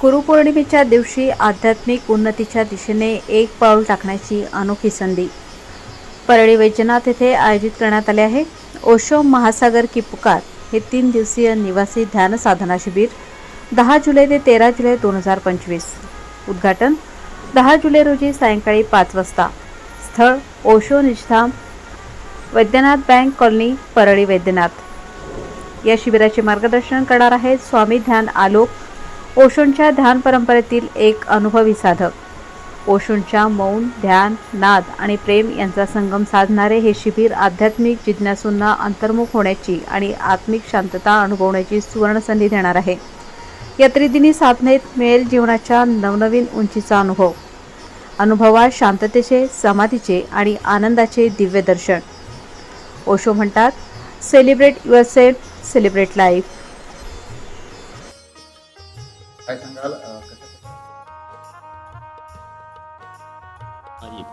गुरुपौर्णिमेच्या दिवशी आध्यात्मिक उन्नतीच्या दिशेने एक पाऊल टाकण्याची अनोखी संधी परळी वैजनाथ येथे आयोजित करण्यात आले आहे. ओशो महासागर की पुकार हे 3 दिवसीय निवासी ध्यान साधना शिबिर 10 जुलै ते 13 जुलै 2025. उद्घाटन 10 जुलै रोजी सायंकाळी 5 वाजता. स्थळ ओशो निजधाम, वैद्यनाथ बँक कॉलनी, परळी वैद्यनाथ. या शिबिराचे मार्गदर्शन करणार आहेत स्वामी ध्यान आलोक, ओशोंच्या ध्यान परंपरेतील एक अनुभवी साधक. ओशोंच्या मौन, ध्यान, नाद आणि प्रेम यांचा संगम साधणारे हे शिबिर आध्यात्मिक जिज्ञासूंना अंतर्मुख होण्याची आणि आत्मिक शांतता अनुभवण्याची सुवर्ण संधी देणार आहे. या त्रिदिनी साधनेत मिळेल जीवनाच्या नवनवीन उंचीचा अनुभव. अनुभवात शांततेचे, समाधीचे आणि आनंदाचे दिव्य दर्शन. ओशो म्हणतात, सेलिब्रेट युअरसेल्फ, सेलिब्रेट लाईफ. काय सांगाल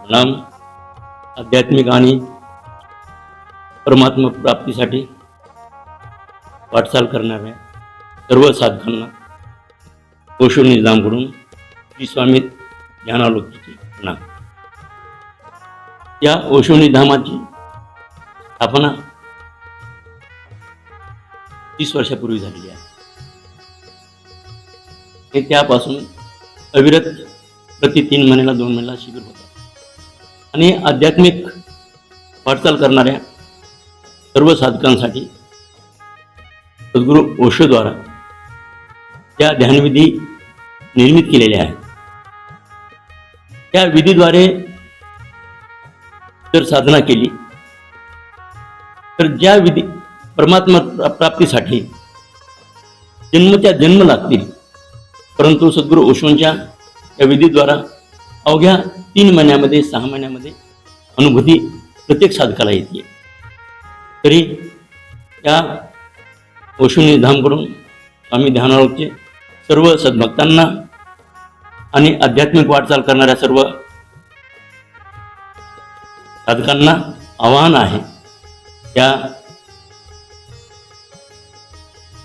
प्रणाम. आध्यात्मिक आणि परमात्मा प्राप्तीसाठी वाटचाल करणाऱ्या सर्व साधकांना ओशो निजामकडून श्री स्वामी ध्यानालोकीचे प्रणाम. या ओशो निधामाची स्थापना 30 वर्षापूर्वी झालेली आहे. हे त्यापासून अविरत प्रति 3 महिन्याला 2 महिन्याला शिबिर होतात आणि आध्यात्मिक वाटचाल करणाऱ्या सर्व साधकांसाठी सद्गुरू ओशोद्वारा त्या ध्यानविधी निर्मित केलेल्या आहेत. त्या विधीद्वारे जर साधना केली तर ज्या विधी परमात्मा प्राप्तीसाठी जन्मच्या जन्म लागतील, परंतु सद्गुरू ओशोंच्या या विधीद्वारा अवघ्या 3 महिन्यामध्ये 6 महिन्यामध्ये अनुभूती प्रत्येक साधकाला येते. तरी या ओशो निधामकडून स्वामी ध्यानालोकचे सर्व सद्भक्तांना आणि आध्यात्मिक वाटचाल करणाऱ्या सर्व साधकांना आवाहन आहे, त्या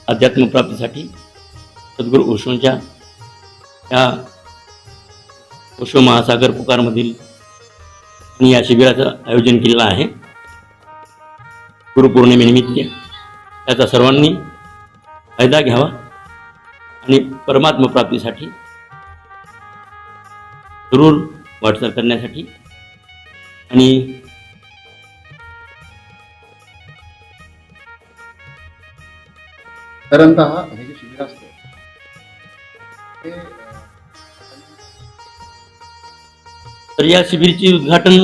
आध्यात्मिक प्राप्तीसाठी सद्गुरू ओशोंच्या या ओशो महासागर पुकारमधील आणि या शिबिराचं आयोजन केलेलं आहे. गुरुपौर्णिमेनिमित्त त्याचा सर्वांनी फायदा घ्यावा आणि परमात्मा प्राप्तीसाठी जरूर वाटचाल करण्यासाठी आणि साधारणतः हे जे शिबिर असतं ते तर या शिबिरचे उद्घाटन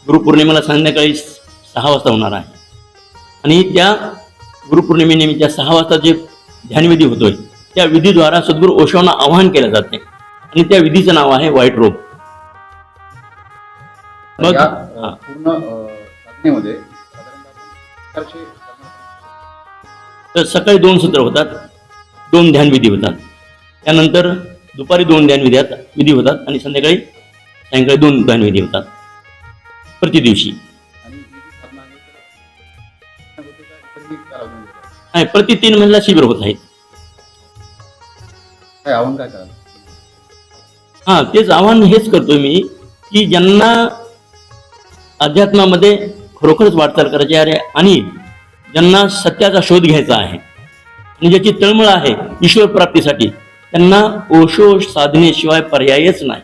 गुरुपौर्णिमेला संध्याकाळी 6 वाजता होणार आहे आणि त्या गुरुपौर्णिमेनिमित्त 6 वाजता जे ध्यानविधी होतोय त्या विधीद्वारा सद्गुरू ओशोंना आवाहन केलं जाते आणि त्या विधीचं नाव आहे व्हाईट रोब. मग या पूर्ण साधनेमध्ये साधारणतः तर सकाळी 2 सत्र होतात, 2 ध्यानविधी होतात, त्यानंतर दुपारी 2 ध्यानविधी होतात आणि सायंकाळी 2 ध्यानविधी होतात प्रति दिवशी. नाही, प्रति 3 महिन्याला शिबिर होत आहेत. काय आव्हान काय कराल? तेच आव्हान हेच करतोय मी की ज्यांना अध्यात्मामध्ये खरोखरच वाटचाल करायची आहे आणि ज्यांना सत्याचा शोध घ्यायचा आहे आणि ज्याची तळमळ आहे ईश्वर प्राप्तीसाठी, त्यांना ओशो साधनेशिवाय पर्यायच नाही.